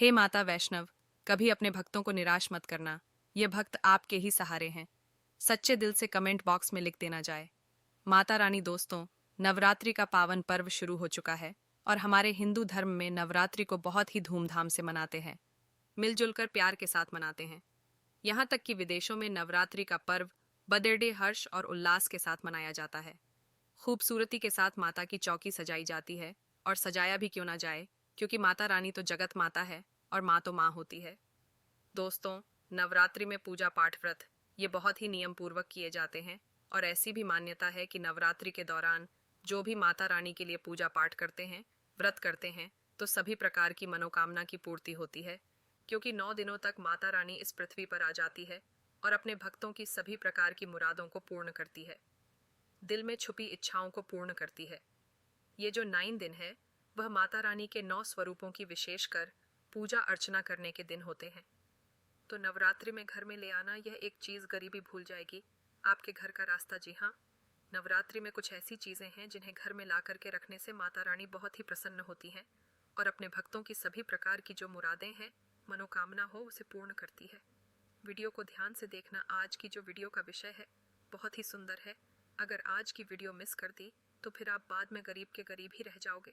हे माता वैष्णव, कभी अपने भक्तों को निराश मत करना। ये भक्त आपके ही सहारे हैं। सच्चे दिल से कमेंट बॉक्स में लिख देना जाए। माता रानी दोस्तों, नवरात्रि का पावन पर्व शुरू हो चुका है और हमारे हिंदू धर्म में नवरात्रि को बहुत ही धूमधाम से मनाते हैं। मिलजुल कर प्यार के साथ मनाते हैं। यहाँ तक कि विदेशों में नवरात्रि का पर्व बर्थडे हर्ष और उल्लास के साथ मनाया जाता है। खूबसूरती के साथ माता की चौकी सजाई जाती है, और सजाया भी क्यों ना जाए, क्योंकि माता रानी तो जगत माता है और माँ तो माँ होती है। दोस्तों, नवरात्रि में पूजा पाठ व्रत ये बहुत ही नियम पूर्वक किए जाते हैं, और ऐसी भी मान्यता है कि नवरात्रि के दौरान जो भी माता रानी के लिए पूजा पाठ करते हैं, व्रत करते हैं, तो सभी प्रकार की मनोकामना की पूर्ति होती है, क्योंकि 9 दिनों तक माता रानी इस पृथ्वी पर आ जाती है और अपने भक्तों की सभी प्रकार की मुरादों को पूर्ण करती है, दिल में छुपी इच्छाओं को पूर्ण करती है। ये जो 9 दिन है, वह माता रानी के 9 स्वरूपों की विशेषकर पूजा अर्चना करने के दिन होते हैं। तो नवरात्रि में घर में ले आना यह एक चीज गरीबी भूल जाएगी आपके घर का रास्ता। जी हाँ, नवरात्रि में कुछ ऐसी चीजें हैं जिन्हें घर में ला करके रखने से माता रानी बहुत ही प्रसन्न होती हैं और अपने भक्तों की सभी प्रकार की जो मुरादें हैं, मनोकामना हो, उसे पूर्ण करती है। वीडियो को ध्यान से देखना। आज की जो वीडियो का विषय है बहुत ही सुंदर है। अगर आज की वीडियो मिस कर दी तो फिर आप बाद में गरीब के गरीब ही रह जाओगे।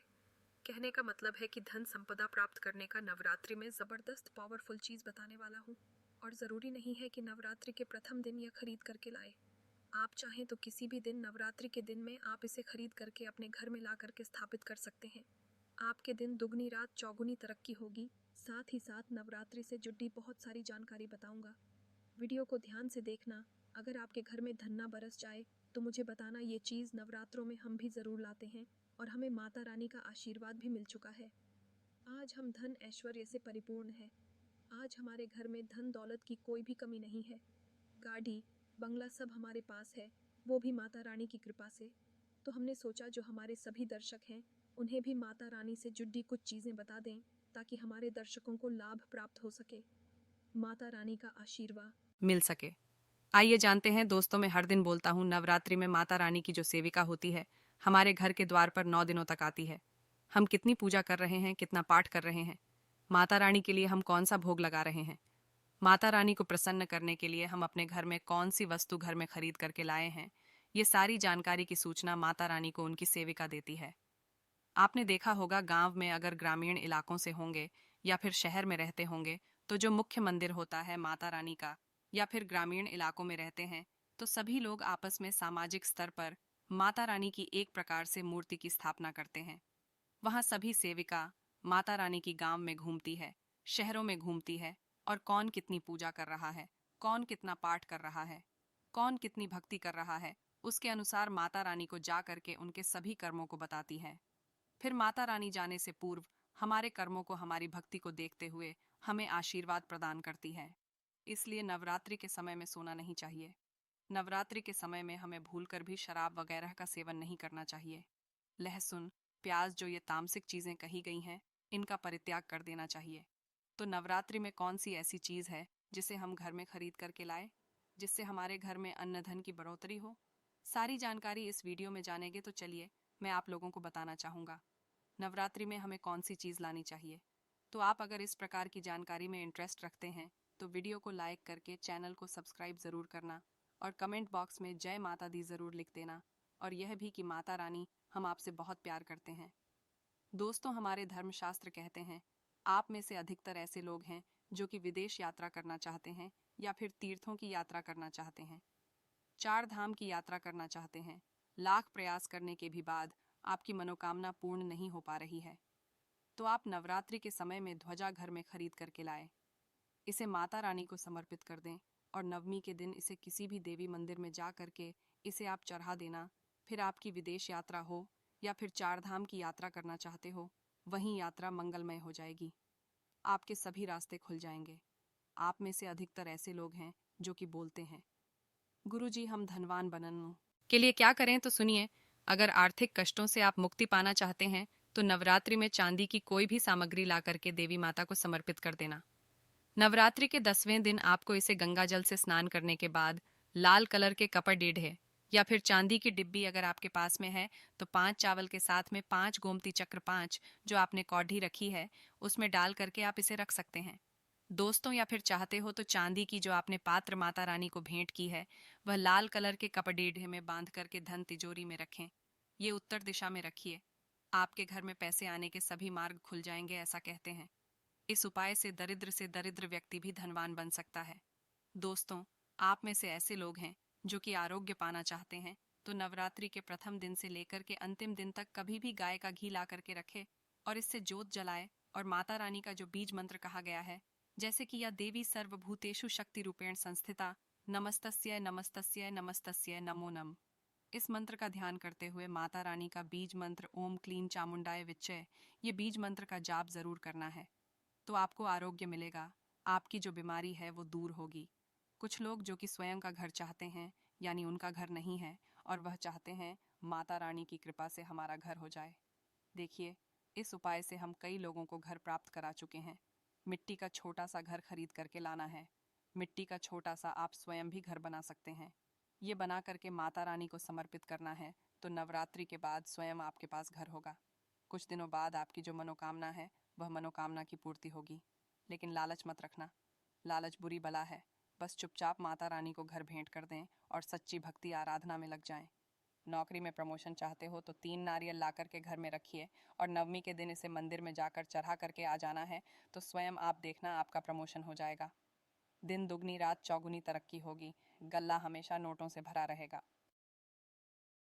कहने का मतलब है कि धन संपदा प्राप्त करने का नवरात्रि में जबरदस्त पावरफुल चीज बताने वाला हूँ, और जरूरी नहीं है कि नवरात्रि के प्रथम दिन यह खरीद करके लाए। आप चाहें तो किसी भी दिन नवरात्रि के दिन में आप इसे खरीद करके अपने घर में ला करके स्थापित कर सकते हैं। आपके दिन दुगनी रात चौगुनी तरक्की होगी। साथ ही साथ नवरात्रि से जुड़ी बहुत सारी जानकारी बताऊंगा। वीडियो को ध्यान से देखना। अगर आपके घर में धन ना बरस जाए तो मुझे बताना। ये चीज़ नवरात्रों में हम भी ज़रूर लाते हैं और हमें माता रानी का आशीर्वाद भी मिल चुका है। आज हम धन ऐश्वर्य से परिपूर्ण है। आज हमारे घर में धन दौलत की कोई भी कमी नहीं है। गाड़ी बंगला सब हमारे पास है, वो भी माता रानी की कृपा से। तो हमने सोचा जो हमारे सभी दर्शक हैं उन्हें भी माता रानी से जुड़ी कुछ चीज़ें बता दें, ताकि हमारे दर्शकों को लाभ प्राप्त हो सके, माता रानी का आशीर्वाद मिल सके। आइए जानते हैं। दोस्तों, मैं हर दिन बोलता हूँ, नवरात्रि में माता रानी की जो सेविका होती है हमारे घर के द्वार पर 9 दिनों तक आती है। हम कितनी पूजा कर रहे हैं, कितना पाठ कर रहे हैं, माता रानी के लिए हम कौन सा भोग लगा रहे हैं, माता रानी को प्रसन्न करने के लिए हम अपने घर में कौन सी वस्तु घर में खरीद करके लाए हैं, ये सारी जानकारी की सूचना माता रानी को उनकी सेविका देती है। आपने देखा होगा, गांव में अगर ग्रामीण इलाकों से होंगे या फिर शहर में रहते होंगे, तो जो मुख्य मंदिर होता है माता रानी का, या फिर ग्रामीण इलाकों में रहते हैं तो सभी लोग आपस में सामाजिक स्तर पर माता रानी की एक प्रकार से मूर्ति की स्थापना करते हैं। वहां सभी सेविका माता रानी की गांव में घूमती है, शहरों में घूमती है, और कौन कितनी पूजा कर रहा है, कौन कितना पाठ कर रहा है, कौन कितनी भक्ति कर रहा है, उसके अनुसार माता रानी को जा करके उनके सभी कर्मों को बताती है। फिर माता रानी जाने से पूर्व हमारे कर्मों को, हमारी भक्ति को देखते हुए हमें आशीर्वाद प्रदान करती है। इसलिए नवरात्रि के समय में सोना नहीं चाहिए। नवरात्रि के समय में हमें भूलकर भी शराब वगैरह का सेवन नहीं करना चाहिए। लहसुन, प्याज, जो ये तामसिक चीजें कही गई हैं, इनका परित्याग कर देना चाहिए। तो नवरात्रि में कौन सी ऐसी चीज है जिसे हम घर में खरीद करके लाए, जिससे हमारे घर में अन्न धन की बढ़ोतरी हो? सारी जानकारी इस वीडियो में जानेंगे, तो चलिए मैं आप लोगों को बताना चाहूंगा नवरात्रि में हमें कौन सी चीज लानी चाहिए। तो आप अगर इस प्रकार की जानकारी में इंटरेस्ट रखते हैं तो वीडियो को लाइक करके चैनल को सब्सक्राइब जरूर करना, और कमेंट बॉक्स में जय माता दी जरूर लिख देना, और यह भी कि माता रानी हम आपसे बहुत प्यार करते हैं। दोस्तों, हमारे धर्मशास्त्र कहते हैं, आप में से अधिकतर ऐसे लोग हैं जो कि विदेश यात्रा करना चाहते हैं या फिर तीर्थों की यात्रा करना चाहते हैं, 4 धाम की यात्रा करना चाहते हैं। लाख प्रयास करने के भी बाद आपकी मनोकामना पूर्ण नहीं हो पा रही है, तो आप नवरात्रि के समय में ध्वजा घर में खरीद करके लाए। इसे माता रानी को समर्पित कर दें, और नवमी के दिन इसे किसी भी देवी मंदिर में जा करके इसे आप चढ़ा देना। फिर आपकी विदेश यात्रा हो या फिर 4 धाम की यात्रा करना चाहते हो, वहीं यात्रा मंगलमय हो जाएगी। आपके सभी रास्ते खुल जाएंगे। आप में से अधिकतर ऐसे लोग हैं जो कि बोलते हैं, गुरुजी हम धनवान बनने के लिए क्या करें? तो सुनिए, अगर आर्थिक कष्टों से आप मुक्ति पाना चाहते हैं तो नवरात्रि में चांदी की कोई भी सामग्री ला करके देवी माता को समर्पित कर देना। नवरात्रि के 10वें दिन आपको इसे गंगा जल से स्नान करने के बाद लाल कलर के कपड़े ढेढ़े या फिर चांदी की डिब्बी अगर आपके पास में है तो 5 चावल के साथ में 5 गोमती चक्र 5 जो आपने कौड़ी रखी है उसमें डाल करके आप इसे रख सकते हैं। दोस्तों या फिर चाहते हो तो चांदी की जो आपने पात्र माता रानी को भेंट की है वह लाल कलर के कपड़ेढ़े में बांध करके धन तिजोरी में रखें। ये उत्तर दिशा में रखिए। आपके घर में पैसे आने के सभी मार्ग खुल जाएंगे ऐसा कहते हैं। इस उपाय से दरिद्र व्यक्ति भी धनवान बन सकता है। दोस्तों, आप में से ऐसे लोग हैं जो कि आरोग्य पाना चाहते हैं तो नवरात्रि के प्रथम दिन से लेकर के अंतिम दिन तक कभी भी गाय का घी ला करके रखे और इससे जोत जलाए और माता रानी का जो बीज मंत्र कहा गया है, जैसे कि या देवी सर्वभूतेषु शक्ति रूपेण संस्थिता, नमस्तस्यै नमस्तस्यै नमस्तस्यै नमो नम, इस मंत्र का ध्यान करते हुए माता रानी का बीज मंत्र ओम क्लीं चामुंडाय विच्चय, ये बीज मंत्र का जाप जरूर करना है। तो आपको आरोग्य मिलेगा, आपकी जो बीमारी है वो दूर होगी। कुछ लोग जो कि स्वयं का घर चाहते हैं, यानी उनका घर नहीं है और वह चाहते हैं माता रानी की कृपा से हमारा घर हो जाए। देखिए, इस उपाय से हम कई लोगों को घर प्राप्त करा चुके हैं। मिट्टी का छोटा सा घर खरीद करके लाना है। मिट्टी का छोटा सा आप स्वयं भी घर बना सकते हैं। ये बना करके माता रानी को समर्पित करना है तो नवरात्रि के बाद स्वयं आपके पास घर होगा। कुछ दिनों बाद आपकी जो मनोकामना है वह मनोकामना की पूर्ति होगी। लेकिन लालच मत रखना, लालच बुरी बला है। बस चुपचाप माता रानी को घर भेंट कर दें और सच्ची भक्ति आराधना में लग जाएं। नौकरी में प्रमोशन चाहते हो तो 3 नारियल ला करके घर में रखिए और नवमी के दिन इसे मंदिर में जाकर चढ़ा करके आ जाना है तो स्वयं आप देखना आपका प्रमोशन हो जाएगा। दिन दुगनी रात चौगुनी तरक्की होगी। गल्ला हमेशा नोटों से भरा रहेगा।